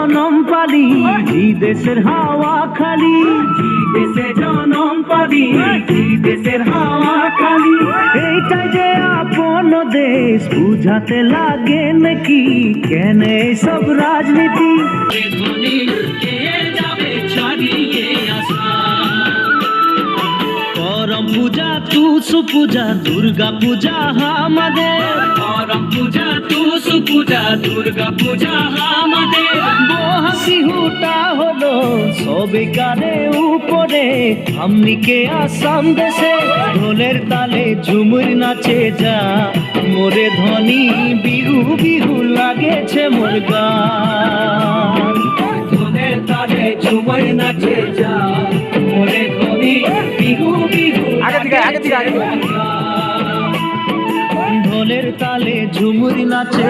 জনম পালি দেশের হাওয়া খালি, দেশে জনম পালি দেশের হাওয়া খালি। এইটাই যে আপন দেশ বুঝাতে লাগে নাকি, কেন সব রাজনীতি? করম পূজা তুসু পূজা দুর্গা পূজা আমাদের, করম পূজা তুসু পূজা দুর্গা পূজা আমাদের। বিহুটা হলো সবে কানে উপরে, আমনিকে আসাম দেশে ঢোলের তালে ঝুমুর নাচে যা মোরে ধনী, বিহু বিহু লাগেছে মোর গান। ঢোলের তালে ঝুমুর নাচে যা মোরে ধনী, বিহু বিহু ঢোলের তালে ঝুমুর নাচে।